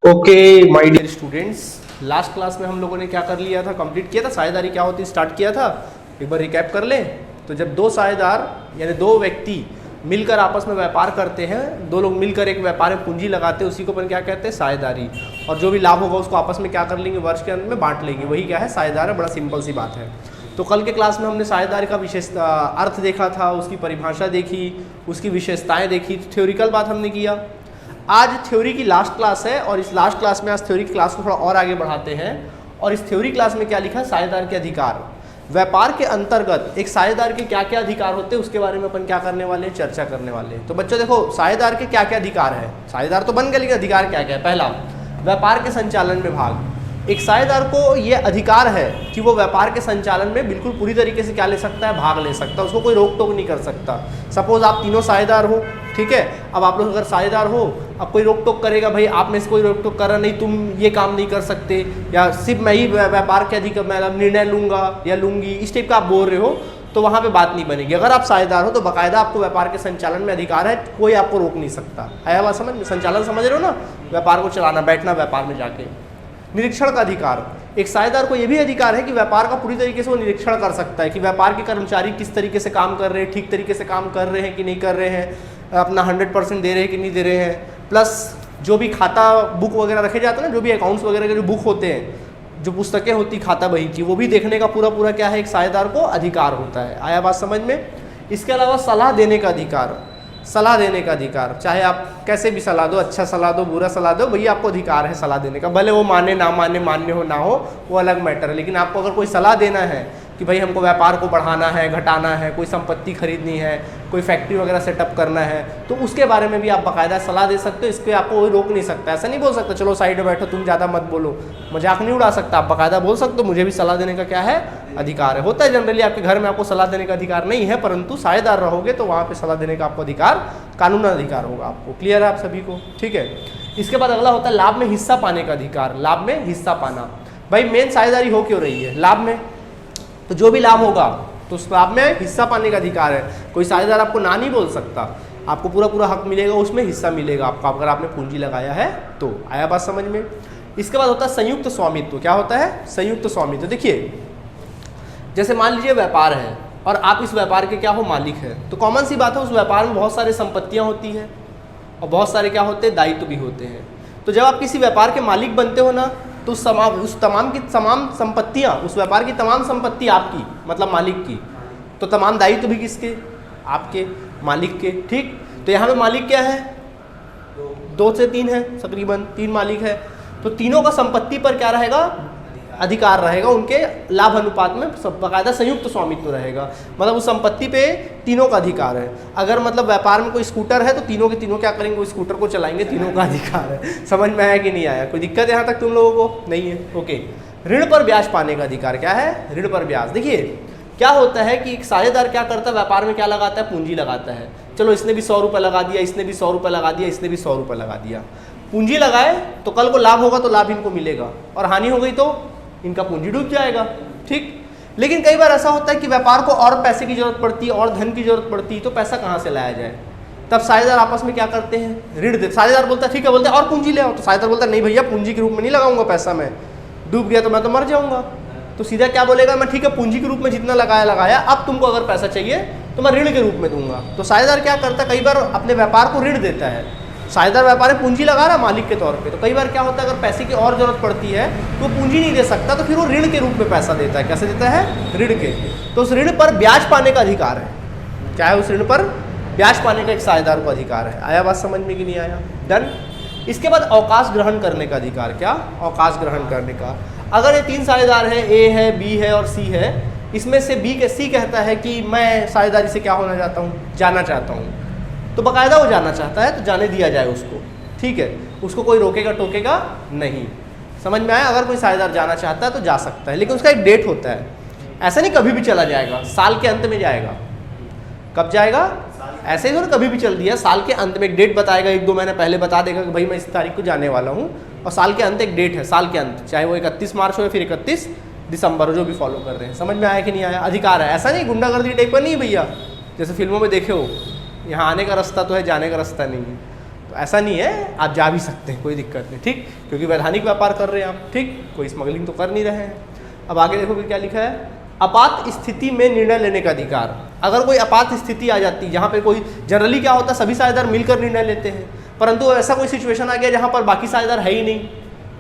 Okay my dear students, last class में हम लोगों ने क्या कर लिया था, कंप्लीट किया था, साझेदारी क्या होती है स्टार्ट किया था। एक बार रिकैप कर लें तो जब दो साझेदार यानी दो व्यक्ति मिलकर आपस में व्यापार करते हैं, दो लोग मिलकर एक व्यापार में पूंजी लगाते हैं, उसी को अपन क्या कहते हैं, साझेदारी। और जो भी लाभ होगा उसको आपस में क्या कर लेंगे, वर्ष के अंत में बांट लेंगे, वही क्या है, साझेदार है। बड़ा सिंपल सी बात है। तो कल के क्लास में हमने साझेदारी का विशेष अर्थ देखा था, उसकी परिभाषा देखी, उसकी विशेषताएं देखी, थ्योरिकल बात हमने किया। आज थ्योरी की लास्ट क्लास है और इस लास्ट क्लास में आज थ्योरी की क्लास को थोड़ा और आगे बढ़ाते हैं। और इस थ्योरी क्लास में क्या लिखा है, साझेदार के अधिकार। व्यापार के अंतर्गत एक साझेदार के क्या क्या अधिकार होते हैं उसके बारे में अपन क्या करने वाले हैं, चर्चा करने वाले हैं। तो बच्चों देखो, साझेदार के क्या क्या अधिकार है, साझेदार तो बन गए लेकिन अधिकार क्या क्या है। पहला, व्यापार के संचालन में भाग। एक साझेदार को यह अधिकार है कि वो व्यापार के संचालन में बिल्कुल पूरी तरीके से क्या ले सकता है, भाग ले सकता है, उसको कोई रोक टोक नहीं कर सकता। सपोज आप तीनों साझेदार हो, ठीक है, अब आप लोग अगर साझेदार हो, अब कोई रोक टोक करेगा, भाई आप में से कोई रोक टोक कर रहा नहीं, तुम ये काम नहीं कर सकते, या सिर्फ मैं ही व्यापार के अधिकार मतलब निर्णय लूंगा या लूंगी, इस टाइप का आप बोल रहे हो, तो वहाँ पे बात नहीं बनेगी। अगर आप साझेदार हो तो बाकायदा आपको व्यापार के संचालन में अधिकार है, कोई आपको रोक नहीं सकता। आया बात समझ में, संचालन समझ रहे हो ना, व्यापार को चलाना, बैठना व्यापार में जाके। निरीक्षण का अधिकार, एक साझेदार को यह भी अधिकार है कि व्यापार का पूरी तरीके से वो निरीक्षण कर सकता है कि व्यापार के कर्मचारी किस तरीके से काम कर रहे हैं, ठीक तरीके से काम कर रहे हैं कि नहीं कर रहे हैं, अपना 100% दे रहे हैं कि नहीं दे रहे हैं। प्लस जो भी खाता बुक वगैरह रखे जाते हैं ना, जो भी अकाउंट्स वगैरह के जो बुक होते हैं, जो पुस्तकें होती खाता बही की, वो भी देखने का पूरा पूरा क्या है, एक साझेदार को अधिकार होता है। आया बात समझ में। इसके अलावा सलाह देने का अधिकार, सलाह देने का अधिकार, चाहे आप कैसे भी सलाह दो, अच्छा सलाह दो, बुरा सलाह दो, भैया आपको अधिकार है सलाह देने का। भले वो माने ना माने, मान्य हो ना हो, वो अलग मैटर है, लेकिन आपको अगर कोई सलाह देना है कि भाई हमको व्यापार को बढ़ाना है, घटाना है, कोई संपत्ति खरीदनी है, कोई फैक्ट्री वगैरह सेटअप करना है, तो उसके बारे में भी आप बाकायदा सलाह दे सकते हो। इस पर आपको कोई रोक नहीं सकता। ऐसा नहीं बोल सकता चलो साइड में बैठो, तुम ज़्यादा मत बोलो, मजाक नहीं उड़ा सकता। आप बाकायदा बोल सकते हो मुझे भी सलाह देने का क्या है, अधिकार है। होता है जनरली आपके घर में आपको सलाह देने का अधिकार नहीं है, परंतु साझेदार रहोगे तो वहाँ पर सलाह देने का आपको अधिकार, कानूनी अधिकार होगा आपको। क्लियर है आप सभी को, ठीक है। इसके बाद अगला होता है लाभ में हिस्सा पाने का अधिकार। लाभ में हिस्सा पाना, भाई मेन साझेदारी हो क्यों रही है, लाभ में, तो जो भी लाभ होगा तो उस लाभ में हिस्सा पाने का अधिकार है। कोई साझेदार आपको ना नहीं बोल सकता, आपको पूरा पूरा हक मिलेगा, उसमें हिस्सा मिलेगा आपको अगर आपने पूंजी लगाया है तो। आया बात समझ में। इसके बाद होता है संयुक्त स्वामित्व। क्या होता है, संयुक्त स्वामित्व। देखिए, जैसे मान लीजिए व्यापार है और आप इस व्यापार के क्या हो, मालिक है, तो कॉमन सी बात है उस व्यापार में बहुत सारी संपत्तियाँ होती हैं और बहुत सारे क्या होते हैं, दायित्व भी होते हैं। तो जब आप किसी व्यापार के मालिक बनते हो ना, तो उस तमाम संपत्तियां, उस व्यापार की तमाम संपत्ति आपकी, मतलब मालिक की, तो तमाम दायित्व भी किसके, आपके मालिक के। ठीक, तो यहाँ पे मालिक क्या है, 2 से 3 है, तकरीबन 3 मालिक है, तो तीनों का संपत्ति पर क्या रहेगा, अधिकार रहेगा, उनके लाभ अनुपात में बाकायदा संयुक्त स्वामित्व रहेगा। मतलब उस संपत्ति पे तीनों का अधिकार है। अगर मतलब व्यापार में कोई स्कूटर है तो तीनों के तीनों क्या करेंगे, उस स्कूटर को चलाएंगे, तीनों का अधिकार है। समझ में आया कि नहीं आया, कोई दिक्कत यहाँ तक तुम लोगों को नहीं है। ओके, ऋण पर ब्याज पाने का अधिकार। क्या है, ऋण पर ब्याज। देखिए क्या होता है कि एक साझेदार क्या करता है, व्यापार में क्या लगाता है, पूंजी लगाता है। चलो इसने भी 100 रुपये लगा दिया, इसने भी 100 रुपये लगा दिया, इसने भी 100 रुपये लगा दिया। पूंजी लगाए तो कल को लाभ होगा तो लाभ इनको मिलेगा, और हानि हो गई तो इनका पूंजी डूब जाएगा। ठीक, लेकिन कई बार ऐसा होता है कि व्यापार को और पैसे की जरूरत पड़ती है और धन की जरूरत पड़ती है, तो पैसा कहाँ से लाया जाए। तब साझेदार आपस में क्या करते हैं, ऋण दे। साझेदार बोलता है ठीक है, बोलते हैं और पूंजी ले आओ, तो साझेदार बोलता है नहीं भैया, पूंजी के रूप में नहीं लगाऊंगा पैसा, मैं डूब गया तो मैं तो मर जाऊंगा। तो सीधा क्या बोलेगा, मैं ठीक है पूंजी के रूप में जितना लगाया, अब तुमको अगर पैसा चाहिए तो मैं ऋण के रूप में दूंगा। तो साझेदार क्या करता है, कई बार अपने व्यापार को ऋण देता है। साझेदार व्यापार में पूंजी लगा रहा मालिक के तौर पे, तो कई बार क्या होता है, अगर पैसे की और जरूरत पड़ती है तो पूंजी नहीं दे सकता, तो फिर वो ऋण के रूप में पैसा देता है। कैसे देता है, ऋण के। तो उस ऋण पर ब्याज पाने का अधिकार है। क्या है, उस ऋण पर ब्याज पाने का एक साझेदार को अधिकार है। आया बात समझ में कि नहीं आया, डन। इसके बाद अवकाश ग्रहण करने का अधिकार। क्या, अवकाश ग्रहण करने का। अगर ये 3 साझेदार है, ए है, बी है और सी है, इसमें से सी कहता है कि मैं साझेदारी से क्या होना चाहता हूँ, जाना चाहता हूँ, तो बाकायदा वो जाना चाहता है तो जाने दिया जाए उसको। ठीक है, उसको कोई रोकेगा टोकेगा नहीं। समझ में आया, अगर कोई साझेदार जाना चाहता है तो जा सकता है, लेकिन उसका एक डेट होता है। ऐसा नहीं कभी भी चला जाएगा, साल के अंत में जाएगा। कब जाएगा, ऐसे ही तो कभी भी चल दिया, साल के अंत में एक डेट बताएगा, 1-2 महीने पहले बता देगा कि भाई मैं इस तारीख को जाने वाला हूँ, और साल के अंत एक डेट है, साल के अंत, चाहे वो 31 मार्च हो या फिर 31 दिसंबर हो, जो भी फॉलो कर रहे हैं। समझ में आया कि नहीं आया, अधिकार है। ऐसा नहीं गुंडागर्दी टाइप का नहीं भैया, जैसे फिल्मों में देखे हो, यहाँ आने का रास्ता तो है, जाने का रास्ता नहीं है। तो ऐसा नहीं है, आप जा भी सकते हैं, कोई दिक्कत नहीं, ठीक, क्योंकि वैधानिक व्यापार कर रहे हैं आप, ठीक, कोई स्मगलिंग तो कर नहीं रहे हैं। अब आगे देखो क्या लिखा है, आपात स्थिति में निर्णय लेने का अधिकार। अगर कोई आपात स्थिति आ जाती है जहाँ पे कोई, जनरली क्या होता है सभी साझेदार मिलकर निर्णय लेते हैं, परंतु ऐसा कोई सिचुएशन आ गया जहाँ पर बाकी साझेदार है ही नहीं,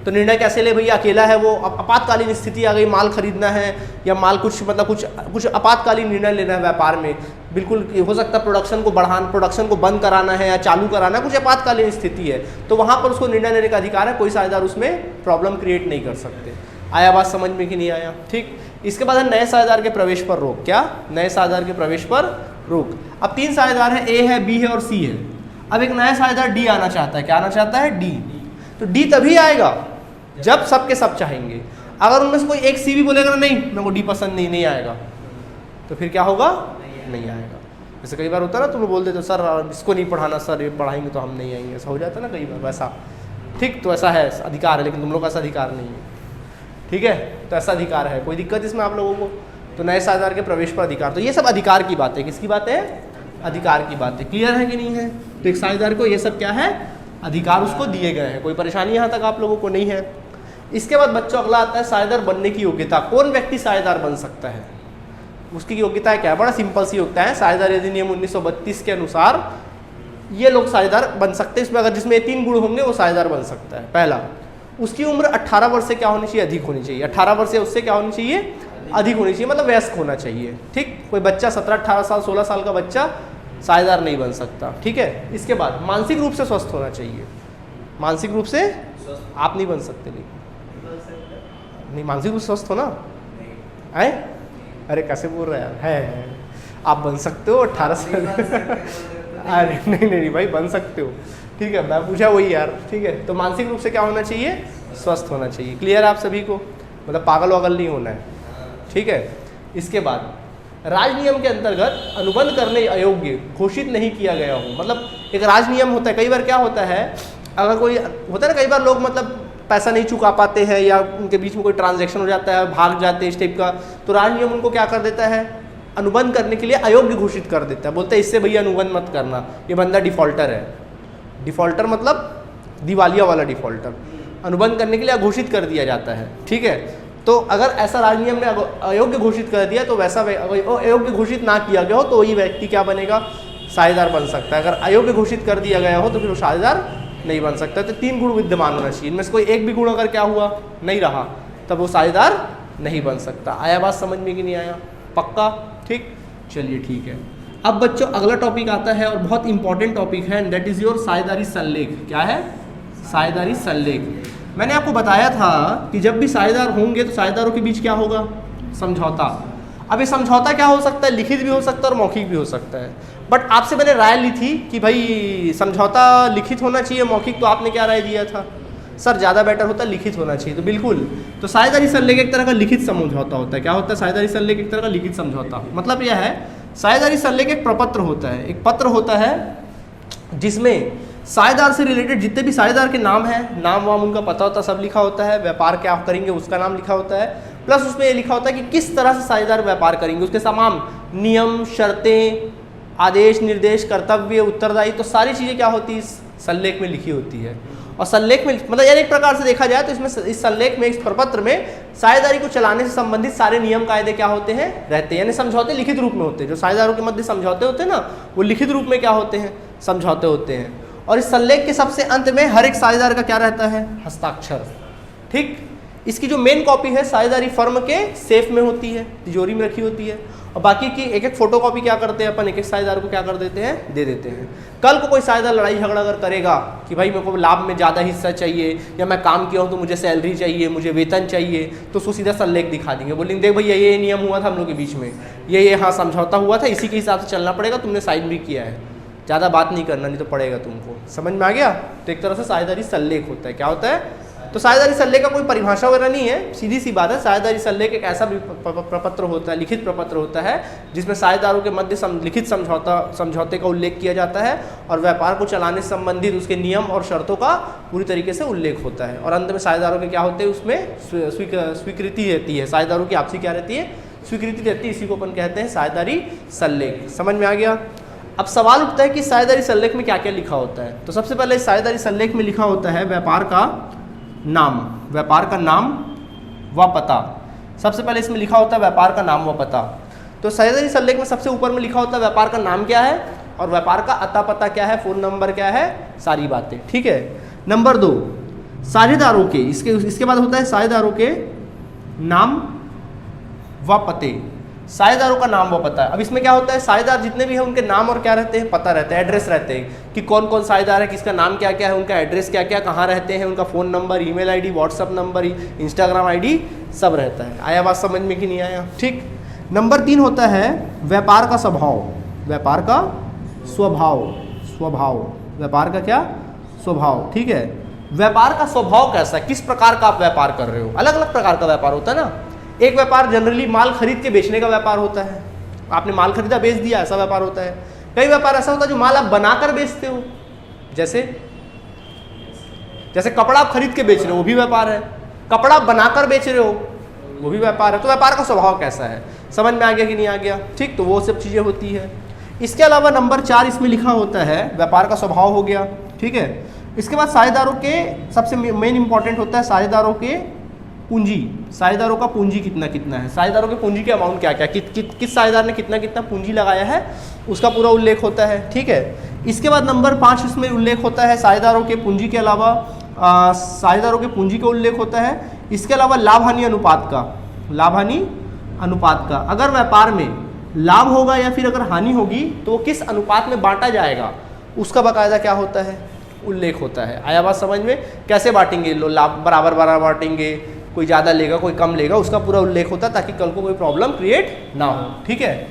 तो निर्णय कैसे ले भैया, अकेला है वो, आपातकालीन स्थिति आ गई, माल खरीदना है या माल कुछ आपातकालीन निर्णय लेना है व्यापार में, बिल्कुल हो सकता है प्रोडक्शन को बंद कराना है या चालू कराना है, कुछ आपातकालीन स्थिति है, तो वहाँ पर उसको निर्णय लेने का अधिकार है, कोई साझेदार उसमें प्रॉब्लम क्रिएट नहीं कर सकते। आया बात समझ में कि नहीं आया, ठीक। इसके बाद है नए साझेदार के प्रवेश पर रोक। क्या, नए साझेदार के प्रवेश पर रोक। अब 3 साझेदार है, ए है, बी है और सी है। अब एक नया साझेदार डी आना चाहता है, क्या आना चाहता है, डी। तो डी तभी आएगा जब सब के सब चाहेंगे। अगर उनमें से कोई एक सी भी बोलेगा ना नहीं मेरे को डी पसंद नहीं आएगा, तो फिर क्या होगा, नहीं आएगा। जैसे कई बार होता है ना, तुम लोग बोल देते हो सर इसको नहीं पढ़ाना, सर ये पढ़ाएंगे तो हम नहीं आएंगे, ऐसा हो जाता है ना कई बार, वैसा, ठीक। तो ऐसा है, अधिकार है, लेकिन तुम लोग का ऐसा अधिकार नहीं है, ठीक है। तो ऐसा अधिकार है, कोई दिक्कत इसमें आप लोगों को। तो नए साझेदार के प्रवेश पर अधिकार, तो ये सब अधिकार की बात है, किसकी बात है, अधिकार की बात है। क्लियर है कि नहीं है। तो एक साझेदार को ये सब क्या है, अधिकार उसको दिए गए हैं, कोई परेशानी यहाँ तक आप लोगों को नहीं है। इसके बाद बच्चों अगला आता है साझेदार बनने की योग्यता। कौन व्यक्ति साझेदार बन सकता है, उसकी योग्यता क्या है, बड़ा सिंपल सी योग्यता है। साझेदार अधिनियम 1932 के अनुसार ये लोग साझेदार बन सकते हैं। इसमें अगर जिसमें 3 गुण होंगे वो साझेदार बन सकता है। पहला, उसकी उम्र 18 वर्ष से क्या होनी चाहिए, अधिक होनी चाहिए। 18 वर्ष से उससे क्या होनी चाहिए, अधिक होनी चाहिए, मतलब वयस्क होना चाहिए, ठीक। कोई बच्चा 17, 18 साल, 16 साल का बच्चा साझेदार नहीं बन सकता, ठीक है। इसके बाद मानसिक रूप से स्वस्थ होना चाहिए। मानसिक रूप से आप नहीं बन सकते, लेकिन नहीं, मानसिक रूप से स्वस्थ हो ना, है। अरे कैसे बोल रहे हैं यार, है आप बन सकते हो 18 साल अरे नहीं भाई, बन सकते हो, ठीक है, मैं पूछा वही यार, ठीक है। तो मानसिक रूप से क्या होना चाहिए, स्वस्थ होना चाहिए। क्लियर आप सभी को, मतलब पागल वागल नहीं होना है, ठीक है। इसके बाद राज नियम के अंतर्गत अनुबंध करने अयोग्य घोषित नहीं किया गया हो। मतलब एक राज नियम होता है, कई बार क्या होता है, अगर कोई होता है ना, कई बार लोग मतलब पैसा नहीं चुका पाते हैं या उनके बीच में कोई ट्रांजैक्शन हो जाता है, भाग जाते हैं इस टाइप का, तो राज नियम उनको क्या कर देता है, अनुबंध करने के लिए अयोग्य घोषित कर देता है। बोलते हैं इससे भैया अनुबंध मत करना, ये बंदा डिफॉल्टर है। डिफॉल्टर मतलब दिवालिया वाला डिफॉल्टर, अनुबंध करने के लिए अघोषित कर दिया जाता है, ठीक है। तो अगर ऐसा राज नियम ने अयोग्य घोषित कर दिया, तो वैसा अयोग्य घोषित ना किया गया हो तो वही व्यक्ति क्या बनेगा, साझेदार बन सकता है। अगर अयोग्य घोषित कर दिया गया हो तो फिर वो साझेदार नहीं बन सकता। तो 3 गुण विद्यमान होना चाहिए, इनमें से कोई एक भी गुण अगर क्या हुआ, नहीं रहा, तब वो साझेदार नहीं बन सकता। आया बात समझ में कि नहीं आया, पक्का, ठीक। चलिए ठीक है। अब बच्चों अगला टॉपिक आता है और बहुत इंपॉर्टेंट टॉपिक है, एंड दैट इज योर साझेदारी संलेख। क्या है, साझेदारी संलेख। मैंने आपको बताया था कि जब भी साझेदार होंगे तो साझेदारों के बीच क्या होगा, समझौता। अब ये समझौता क्या हो सकता है, लिखित भी हो सकता है और मौखिक भी हो सकता है। बट आपसे मैंने राय ली थी कि भाई समझौता लिखित होना चाहिए, मौखिक, तो आपने क्या राय दिया था, सर ज़्यादा बेटर होता है लिखित होना चाहिए। तो बिल्कुल, तो साझेदारी संलेख एक तरह का लिखित समझौता होता है। क्या होता है, साझेदारी संलेख एक तरह का लिखित समझौता। मतलब यह है, साझेदारी संलेख एक प्रपत्र होता है, एक पत्र होता है जिसमें साझेदार से रिलेटेड जितने भी साझेदार के नाम हैं, नाम वाम उनका पता होता है, सब लिखा होता है। व्यापार क्या आप करेंगे उसका नाम लिखा होता है, प्लस उसमें ये लिखा होता है कि किस तरह से साझेदार व्यापार करेंगे, उसके तमाम नियम, शर्तें, आदेश, निर्देश, कर्तव्य, उत्तरदायित्व, तो सारी चीज़ें क्या होती है इस संलेख में लिखी होती है। और संलेख में मतलब यानी एक प्रकार से देखा जाए तो इसमें, इस संलेख में, इस प्रपत्र में साझेदारी को चलाने से संबंधित सारे नियम कायदे क्या होते हैं, रहते हैं। यानी समझौते लिखित रूप में होते हैं। जो साझेदारों के मध्य समझौते होते हैं ना, वो लिखित रूप में क्या होते हैं, समझौते होते हैं। और इस संलेख के सबसे अंत में हर एक साझेदार का क्या रहता है, हस्ताक्षर, ठीक। इसकी जो मेन कॉपी है साझेदारी फर्म के सेफ में होती है, तिजोरी में रखी होती है, और बाकी की एक एक फोटो कॉपी क्या करते हैं अपन, एक एक साझेदार को क्या कर देते हैं, दे देते हैं। कल को कोई साझेदार लड़ाई झगड़ा अगर करेगा कि भाई मेरे को लाभ में ज़्यादा हिस्सा चाहिए, या मैं काम किया हूँ तो मुझे सैलरी चाहिए, मुझे वेतन चाहिए, तो उसको सीधा संलेख दिखा देंगे, बोलेंगे देख भैया ये नियम हुआ था हम लोग के बीच में, ये हाँ समझौता हुआ था, इसी के हिसाब से चलना पड़ेगा, तुमने साइन भी किया है, ज़्यादा बात नहीं करना, नहीं तो पड़ेगा तुमको। समझ में आ गया। तो एक तरह से साझेदारी संलेख होता है। क्या होता है, तो साझेदारी संलेख का कोई परिभाषा वगैरह नहीं है, सीधी सी बात है। साझेदारी संलेख एक ऐसा प्रपत्र होता है, लिखित प्रपत्र होता है, जिसमें साझेदारों के मध्य लिखित समझौते का उल्लेख किया जाता है और व्यापार को चलाने से संबंधित उसके नियम और शर्तों का पूरी तरीके से उल्लेख होता है। और अंत में साझेदारों के क्या होते हैं, उसमें स्वीकृति रहती है, साझेदारों की आपसी क्या रहती है, स्वीकृति रहती है। इसी को अपन कहते हैं साझेदारी संलेख। समझ में आ गया। अब सवाल उठता है कि साझेदारी संलेख में क्या क्या लिखा होता है। तो सबसे पहले साझेदारी संलेख में लिखा होता है व्यापार का नाम व पता। सबसे पहले इसमें लिखा होता है व्यापार का नाम व पता। तो साझेदारी संलेख में सबसे ऊपर में लिखा होता है व्यापार का नाम क्या है और व्यापार का अता पता क्या है, फ़ोन नंबर क्या है, सारी बातें, ठीक है। नंबर 2, साझेदारों के, इसके बाद होता है साझेदारों के नाम व पते। साझेदारों का नाम व पता। अब इसमें क्या होता है, साझेदार जितने भी हैं उनके नाम और क्या रहते हैं, पता रहते हैं, एड्रेस रहते हैं कि कौन कौन साझेदार है, किसका नाम क्या क्या है, उनका एड्रेस क्या क्या, कहाँ रहते हैं, उनका phone number, email ID, WhatsApp number, Instagram ID सब रहता है। आया बात समझ में कि नहीं आया, ठीक। नंबर 3 होता है व्यापार का स्वभाव, व्यापार का स्वभाव, व्यापार का क्या, स्वभाव, ठीक है। व्यापार का स्वभाव कैसा है, किस प्रकार का आप व्यापार कर रहे हो। अलग अलग प्रकार का व्यापार होता है ना। एक व्यापार जनरली माल खरीद के बेचने का व्यापार होता है, आपने माल खरीदा बेच दिया, ऐसा व्यापार होता है। कई व्यापार ऐसा होता है जो माल आप बनाकर बेचते हो, जैसे कपड़ा आप खरीद के बेच रहे हो, वो भी व्यापार है। कपड़ा बनाकर बेच रहे हो, वो भी व्यापार है। तो व्यापार का स्वभाव कैसा है, समझ में आ गया कि नहीं आ गया, ठीक। तो वो सब चीज़ें होती है। इसके अलावा नंबर 4 इसमें लिखा होता है व्यापार का स्वभाव हो गया, ठीक है। इसके बाद साझेदारों के सबसे मेन इंपॉर्टेंट होता है साझेदारों के पूंजी, साझेदारों का पूंजी कितना कितना है, साझेदारों के पूंजी के अमाउंट क्या क्या, किस साझेदार ने कितना कितना पूंजी लगाया है, उसका पूरा उल्लेख होता है, ठीक है। इसके बाद नंबर 5 इसमें उल्लेख होता है साझेदारों के पूंजी के अलावा साझेदारों के पूंजी का उल्लेख होता है। इसके अलावा लाभ हानि अनुपात का, लाभ हानि अनुपात का, अगर व्यापार में लाभ होगा या फिर अगर हानि होगी तो वो किस अनुपात में बांटा जाएगा, उसका बाकायदा क्या होता है, उल्लेख होता है। आया बात समझ में, कैसे बांटेंगे लोग, लाभ बराबर बराबर बांटेंगे, कोई ज़्यादा लेगा कोई कम लेगा, उसका पूरा उल्लेख होता है ताकि कल को कोई प्रॉब्लम क्रिएट ना हो, ठीक है।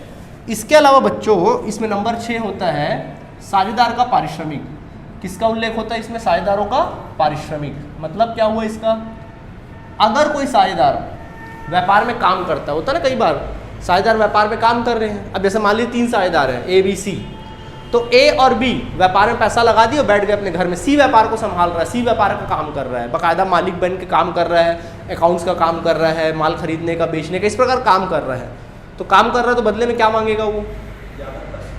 इसके अलावा बच्चों इसमें नंबर 6 होता है साझेदार का पारिश्रमिक। किसका उल्लेख होता है इसमें, साझेदारों का पारिश्रमिक। मतलब क्या हुआ इसका, अगर कोई साझेदार व्यापार में काम करता होता है ना, कई बार साझेदार व्यापार में काम कर रहे हैं। अब जैसे मान लीजिए 3 साझेदार हैं A B C, तो A और B व्यापार में पैसा लगा दिए और बैठ गए अपने घर में। C व्यापार को संभाल रहा है, C व्यापार का काम कर रहा है, बाकायदा मालिक बन के काम कर रहा है, अकाउंट्स का काम कर रहा है, माल खरीदने का बेचने का, इस प्रकार काम कर रहा है। तो काम कर रहा है तो बदले में क्या मांगेगा, वो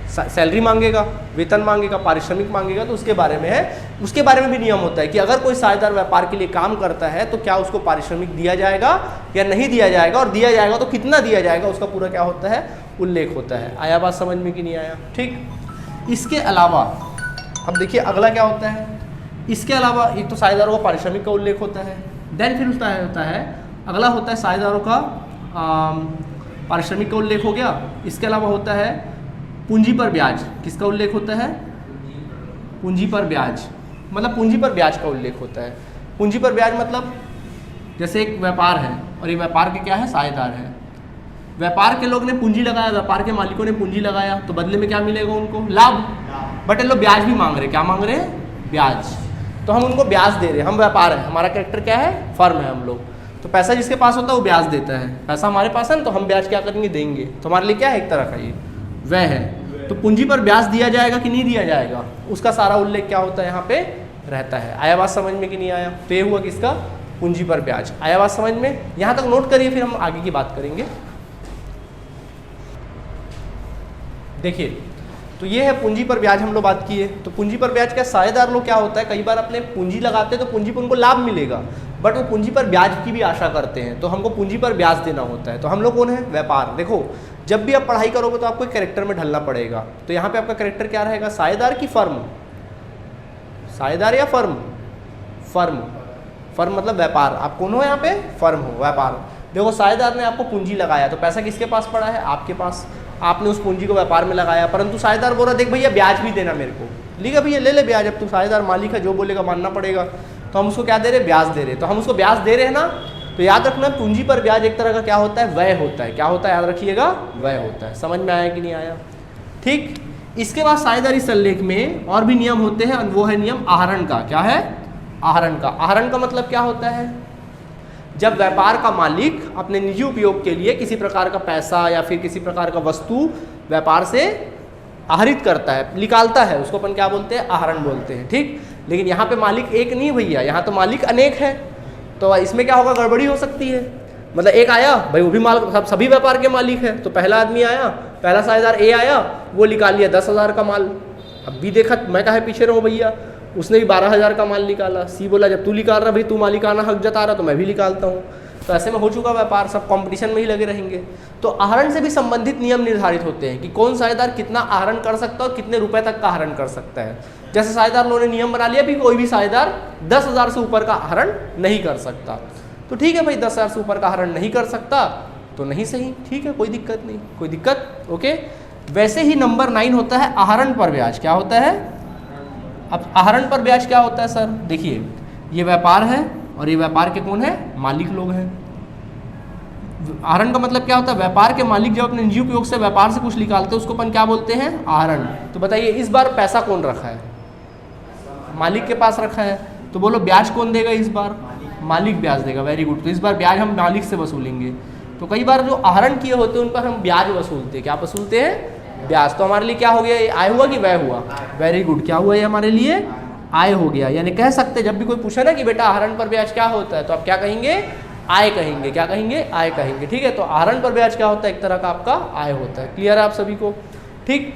सैलरी मांगेगा, वेतन मांगेगा, पारिश्रमिक मांगेगा। तो उसके बारे में है, उसके बारे में भी नियम होता है कि अगर कोई साझेदार व्यापार के लिए काम करता है तो क्या उसको पारिश्रमिक दिया जाएगा या नहीं दिया जाएगा, और दिया जाएगा तो कितना दिया जाएगा, उसका पूरा क्या होता है, उल्लेख होता है। आया बात समझ में कि नहीं आया, ठीक। इसके अलावा अब देखिए अगला क्या होता है, इसके अलावा एक तो साझेदारों का पारिश्रमिक का उल्लेख होता है, देन फिर उसका होता है अगला होता है साझेदारों का पारिश्रमिक का उल्लेख हो गया। इसके अलावा होता है पूंजी पर ब्याज। किसका उल्लेख होता है, पूंजी पर ब्याज, मतलब पूंजी पर ब्याज का उल्लेख होता है। पूंजी पर ब्याज मतलब जैसे एक व्यापार है और ये व्यापार के क्या है, साझेदार है। व्यापार के लोग ने पूंजी लगाया, व्यापार के मालिकों ने पूंजी लगाया, तो बदले में क्या मिलेगा उनको, लाभ। बट ये लोग ब्याज भी मांग रहे, क्या मांग रहे हैं, ब्याज। तो हम उनको ब्याज दे रहे हैं, हम व्यापार है, हमारा कैरेक्टर क्या है, फर्म है हम लोग। तो पैसा जिसके पास होता है वो ब्याज देता है, पैसा हमारे पास है ना, तो हम ब्याज क्या करेंगे, देंगे। तो हमारे लिए क्या है, एक तरह का ये वह है। तो पूंजी पर ब्याज दिया जाएगा कि नहीं दिया जाएगा, उसका सारा उल्लेख क्या होता है यहाँ पे रहता है। आया बात समझ में कि नहीं आया, पे हुआ किसका, पूंजी पर ब्याज। आया बात समझ में, यहाँ तक नोट करिए, फिर हम आगे की बात करेंगे। देखिए तो ये है पूंजी पर ब्याज, हम लोग बात किए। तो पूंजी पर ब्याज का साझेदार लोग क्या होता है, कई बार अपने पूंजी लगाते हैं तो पूंजी पर उनको लाभ मिलेगा, बट वो पूंजी पर ब्याज की भी आशा करते हैं, तो हमको पूंजी पर ब्याज देना होता है। तो हम लोग कौन है, व्यापार। देखो जब भी आप पढ़ाई करोगे तो आपको एक कैरेक्टर में ढलना पड़ेगा। तो यहाँ पे आपका कैरेक्टर क्या रहेगा, साझेदार की फर्म, साझेदार या फर्म, फर्म, फर्म मतलब व्यापार। आप कौन हो यहाँ पे, फर्म हो, व्यापार। देखो साझेदार ने आपको पूंजी लगाया, तो पैसा किसके पास पड़ा है, आपके पास। आपने उस पूंजी को व्यापार में लगाया, परंतु साझेदार बोल रहा देख भैया ब्याज भी देना मेरे को, लिखा भैया ले ले ब्याज, अब तू साझेदार मालिक है, जो बोलेगा मानना पड़ेगा। तो हम उसको क्या दे रहे, ब्याज दे रहे। तो हम उसको ब्याज दे रहे हैं ना, तो याद रखना पूंजी पर ब्याज एक तरह का क्या होता है, व्यय होता है। क्या होता है, याद रखिएगा, व्यय होता है। समझ में आया कि नहीं आया, ठीक। इसके बाद साझेदारी संलेख में और भी नियम होते हैं, वो है नियम आहरण का। क्या है, आहरण का। आहरण का मतलब क्या होता है, जब व्यापार का मालिक अपने निजी उपयोग के लिए किसी प्रकार का पैसा या फिर किसी प्रकार का वस्तु व्यापार से आहरित करता है, निकालता है, उसको अपन क्या बोलते हैं, आहरण बोलते हैं, ठीक। लेकिन यहाँ पे मालिक एक नहीं भैया, यहाँ तो मालिक अनेक है। तो इसमें क्या होगा, गड़बड़ी हो सकती है। मतलब एक आया भाई, वो भी सभी व्यापार के मालिक है, तो पहला आदमी आया पहला साझेदार ए आया, वो निकाल लिया 10,000 का माल। अब बी देखा, मैं काहे पीछे रहूँ भैया, उसने भी 12,000 का माल निकाला। सी बोला जब तू निकाल रहा भाई, तू मालिकाना हक जता रहा तो मैं भी निकालता हूँ। तो ऐसे में हो चुका व्यापार, सब कंपटीशन में ही लगे रहेंगे। तो आहरण से भी संबंधित नियम निर्धारित होते हैं कि कौन साझेदार कितना आहरण कर सकता है और कितने रुपए तक का आहरण कर सकता है। जैसे साझेदार लोगों ने नियम बना लिया भी कोई भी साझेदार 10,000 से ऊपर का आहरण नहीं कर सकता। तो ठीक है भाई, 10,000 से ऊपर का आहरण नहीं कर सकता तो नहीं सही, ठीक है, कोई दिक्कत नहीं, कोई दिक्कत, ओके। वैसे ही नंबर 9 होता है आहरण पर ब्याज। क्या होता है? अब आहरण पर ब्याज क्या होता है सर? देखिए, ये व्यापार है और ये व्यापार के कौन है? मालिक लोग हैं। आहरण का मतलब क्या होता है? व्यापार के मालिक जब अपने निजी उपयोग से व्यापार से कुछ निकालते हैं उसको अपन क्या बोलते हैं? आहरण। तो बताइए इस बार पैसा कौन रखा है? मालिक के पास रखा है। तो बोलो ब्याज कौन देगा इस बार? मालिक ब्याज देगा। Very good. तो इस बार ब्याज हम मालिक से वसूलेंगे। तो कई बार जो आहरण किए होते हैं उन पर हम ब्याज वसूलते हैं। क्या वसूलते हैं? ब्याज। तो हमारे लिए क्या हो गया? ये आय हुआ कि व्यय हुआ? Very good. क्या हुआ ये हमारे लिए? आय हो गया। यानी कह सकते जब भी कोई पूछे ना कि बेटा आहरण पर ब्याज क्या होता है, तो आप क्या कहेंगे? आय कहेंगे। क्या कहेंगे? आय कहेंगे। ठीक है। तो आहरण पर ब्याज क्या होता है? एक तरह का आपका आय होता है। क्लियर है आप सभी को? ठीक।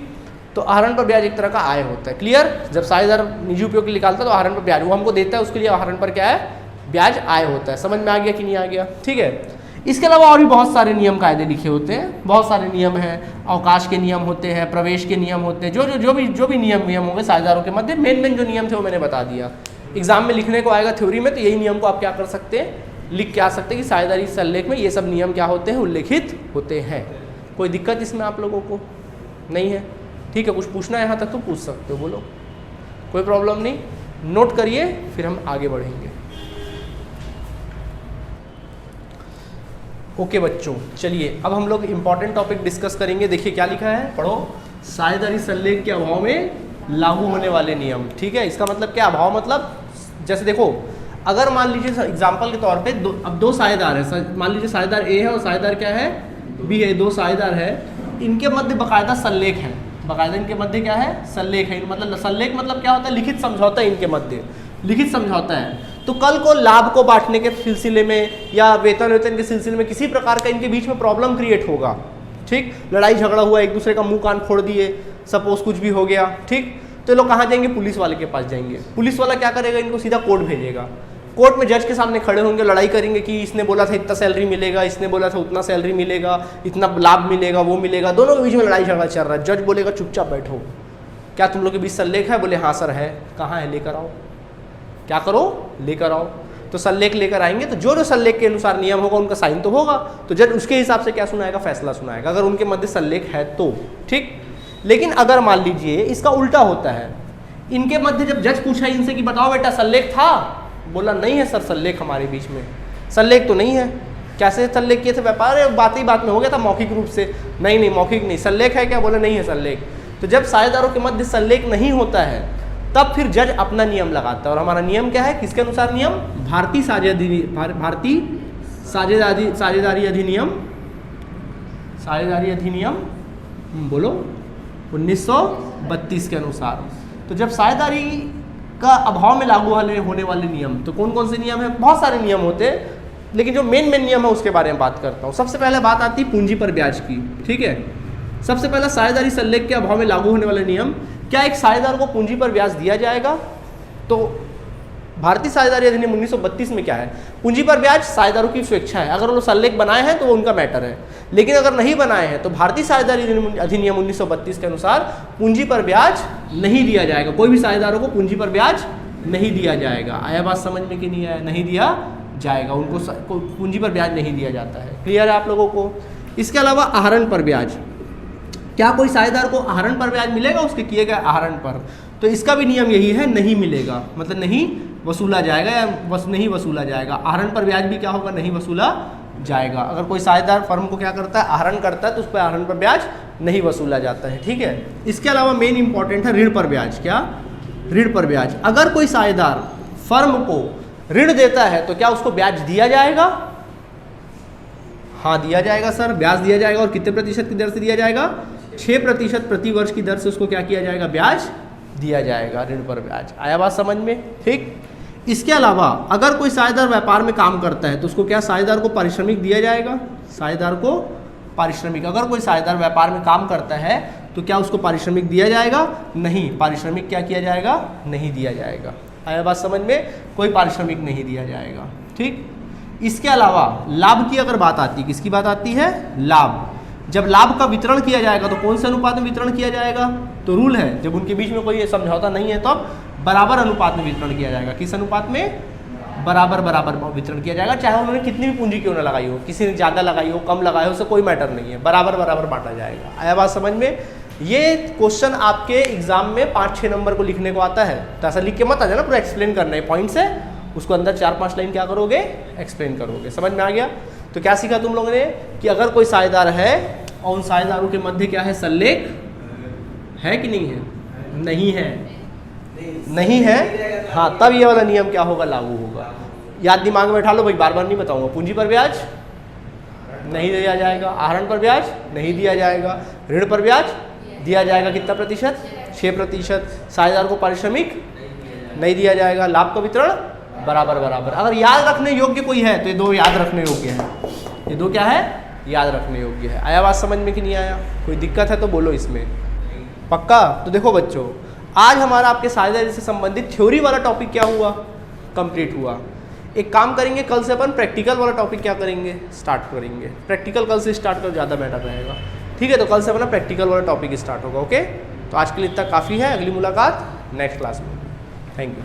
तो आहरण पर ब्याज एक तरह का आय होता है। क्लियर? जब साझेदार निजी उपयोग के लिए निकालता है तो आहरण पर ब्याज वो हमको देता है, उसके लिए आहरण पर क्या है? ब्याज आय होता है। समझ में आ गया कि नहीं आ गया? ठीक है। इसके अलावा और भी बहुत सारे नियम कायदे लिखे होते हैं, बहुत सारे नियम हैं। अवकाश के नियम होते हैं, प्रवेश के नियम होते हैं, जो भी नियम होंगे साझेदारों के मध्य, मेन जो नियम थे वो मैंने बता दिया। एग्जाम में लिखने को आएगा थ्योरी में, तो यही नियम को आप क्या कर सकते हैं? लिख के आ सकते हैं कि साझेदारी सल्लेख में ये सब नियम क्या होते हैं? उल्लेखित होते हैं। कोई दिक्कत इसमें आप लोगों को नहीं है? ठीक है। कुछ पूछना है यहाँ तक तो पूछ सकते हो, बोलो, कोई प्रॉब्लम नहीं। नोट करिए, फिर हम आगे बढ़ेंगे। ओके बच्चों, चलिए अब हम लोग इंपॉर्टेंट टॉपिक डिस्कस करेंगे। देखिए क्या लिखा है, पढ़ो। साझेदारी सल्लेख के अभाव में लागू होने वाले नियम। ठीक है। इसका मतलब क्या? अभाव मतलब जैसे देखो, अगर मान लीजिए एग्जांपल के तौर पे अब दो साझेदार है, मान लीजिए साझेदार ए है और साझेदार क्या है? बी है। दो साझेदार है, इनके मध्य बाकायदा सल्लेख है। बाकायदा इनके मध्य क्या है? सल्लेख है। मतलब सल्लेख मतलब क्या होता है? लिखित समझौता है इनके मध्य, लिखित समझौता है। तो कल को लाभ को बांटने के सिलसिले में या वेतन के सिलसिले में किसी प्रकार का इनके बीच में प्रॉब्लम क्रिएट होगा। ठीक। लड़ाई झगड़ा हुआ, एक दूसरे का मुंह कान फोड़ दिए, सपोज कुछ भी हो गया। ठीक। तो लोग कहाँ जाएंगे? पुलिस वाले के पास जाएंगे। पुलिस वाला क्या करेगा? इनको सीधा कोर्ट भेजेगा। कोर्ट में जज के सामने खड़े होंगे, लड़ाई करेंगे कि इसने बोला था इतना सैलरी मिलेगा, इसने बोला था उतना सैलरी मिलेगा, इतना लाभ मिलेगा, वो मिलेगा। दोनों के बीच में लड़ाई झगड़ा चल रहा है। जज बोलेगा चुपचाप बैठो, क्या तुम लोग के बीच सल्लेख है? बोले हाँ सर है। कहाँ है? लेकर आओ। क्या करो? लेकर आओ। तो सल्लेख लेकर आएंगे, तो जो सल्लेख के अनुसार नियम होगा उनका साइन तो होगा, तो जज उसके हिसाब से क्या सुनाएगा? फैसला सुनाएगा, अगर उनके मध्य सल्लेख है तो। ठीक। लेकिन अगर मान लीजिए इसका उल्टा होता है, इनके मध्य जब जज पूछा इनसे कि बताओ बेटा सल्लेख था, बोला नहीं है सर सल्लेख हमारे बीच में, सल्लेख तो नहीं है। कैसे सल्लेख किए थे? व्यापार बात ही बात में हो गया था मौखिक रूप से। नहीं मौखिक नहीं, सल्लेख है क्या? बोला नहीं है सल्लेख। तो जब साझेदारों के मध्य सल्लेख नहीं होता है तब फिर जज अपना नियम लगाता है। और हमारा नियम क्या है? किसके अनुसार नियम? भारतीय साझेदारी अधिनियम बोलो 1932 के अनुसार। तो जब साझेदारी का अभाव में लागू होने वाले नियम, तो कौन कौन से नियम है? बहुत सारे नियम होते हैं, लेकिन जो मेन नियम है उसके बारे में बात करता हूँ। सबसे पहले बात आती है पूंजी पर ब्याज की। ठीक है। सबसे पहला साझेदारी सल्लेख के अभाव में लागू होने वाले नियम। क्या एक साझेदार को पूंजी पर ब्याज दिया जाएगा? तो भारतीय साझेदारी अधिनियम 1932 में क्या है? पूंजी पर ब्याज साझेदारों की स्वेच्छा है। अगर वो सल्लेख बनाए हैं तो वो उनका मैटर है, लेकिन अगर नहीं बनाए हैं तो भारतीय साझेदारी अधिनियम 1932 के अनुसार पूंजी पर ब्याज नहीं दिया जाएगा। कोई भी साझेदारों को पूंजी पर ब्याज नहीं दिया जाएगा। आया बात समझ में कि नहीं आया? नहीं दिया जाएगा, उनको पूंजी पर ब्याज नहीं दिया जाता है। क्लियर है आप लोगों को? इसके अलावा आहरण पर ब्याज। क्या कोई साझेदार को आहरण पर ब्याज मिलेगा उसके किए गए आहरण पर? तो इसका भी नियम यही है, नहीं मिलेगा, मतलब नहीं वसूला जाएगा या नहीं वसूला जाएगा। आहरण पर ब्याज भी क्या होगा? नहीं वसूला जाएगा। अगर कोई साझेदार फर्म को क्या करता है? आहरण करता है, तो उस पर आहरण पर ब्याज नहीं वसूला जाता है। ठीक है। इसके अलावा मेन इंपॉर्टेंट है ऋण पर ब्याज। क्या? ऋण पर ब्याज। अगर कोई साझेदार फर्म को ऋण देता है तो क्या उसको ब्याज दिया जाएगा? हाँ दिया जाएगा सर, ब्याज दिया जाएगा। और कितने प्रतिशत की दर से दिया जाएगा? 6% प्रति वर्ष की दर से उसको क्या किया जाएगा? ब्याज दिया जाएगा, ऋण पर ब्याज। आया बात समझ में? ठीक। इसके अलावा अगर कोई साझेदार व्यापार में काम करता है तो उसको क्या साझेदार को पारिश्रमिक दिया जाएगा? साझेदार को पारिश्रमिक। अगर कोई साझेदार व्यापार में काम करता है तो क्या उसको पारिश्रमिक दिया जाएगा? नहीं, पारिश्रमिक क्या किया जाएगा? नहीं दिया जाएगा। आया बात समझ में? कोई पारिश्रमिक नहीं दिया जाएगा। ठीक, इसके अलावा लाभ की अगर बात आती है, किसकी बात आती है? लाभ। जब लाभ का वितरण किया जाएगा तो कौन से अनुपात में वितरण किया जाएगा? तो रूल है, जब उनके बीच में कोई समझौता नहीं है तो अब बराबर अनुपात में वितरण किया जाएगा। किस अनुपात में? बराबर बराबर वितरण किया जाएगा, चाहे उन्होंने कितनी भी पूंजी क्यों ना लगाई हो, किसी ने ज़्यादा लगाई हो, कम लगाई हो, उससे कोई मैटर नहीं है, बराबर बराबर बांटा जाएगा। आया बात समझ में? ये क्वेश्चन आपके एग्जाम में 5-6 नंबर को लिखने को आता है, तो ऐसा लिख के मत आ जाना, पूरा एक्सप्लेन करना है पॉइंट से, उसको अंदर 4-5 लाइन क्या करोगे? एक्सप्लेन करोगे। समझ में आ गया? तो क्या सीखा तुम लोगों ने कि अगर कोई साझेदार है और उन साझेदारों के मध्य क्या है? सल्लेख है कि नहीं है? नहीं है, नहीं है, हाँ, तब ये वाला नियम क्या होगा? लागू होगा। याद दिमाग में बैठा लो भाई, बार बार नहीं बताऊंगा। पूंजी पर ब्याज नहीं दिया जाएगा, आहरण पर ब्याज नहीं दिया जाएगा, ऋण पर ब्याज दिया जाएगा कितना प्रतिशत? 6%। साझेदार को पारिश्रमिक नहीं दिया जाएगा, लाभ का वितरण बराबर बराबर। अगर याद रखने योग्य कोई है तो ये दो याद रखने योग्य है, ये दो क्या है? याद रखने योग्य है। आया बात समझ में कि नहीं आया? कोई दिक्कत है तो बोलो इसमें, पक्का? तो देखो बच्चों, आज हमारा आपके साझेदारी से संबंधित थ्योरी वाला टॉपिक क्या हुआ? कंप्लीट हुआ। एक काम करेंगे, कल से अपन प्रैक्टिकल वाला टॉपिक क्या करेंगे? स्टार्ट करेंगे। प्रैक्टिकल कल से स्टार्ट कर, ज़्यादा बेटर रहेगा। ठीक है, तो कल से अपना प्रैक्टिकल वाला टॉपिक स्टार्ट होगा। ओके, तो आज के लिए इतना काफ़ी है। अगली मुलाकात नेक्स्ट क्लास में। Thank you.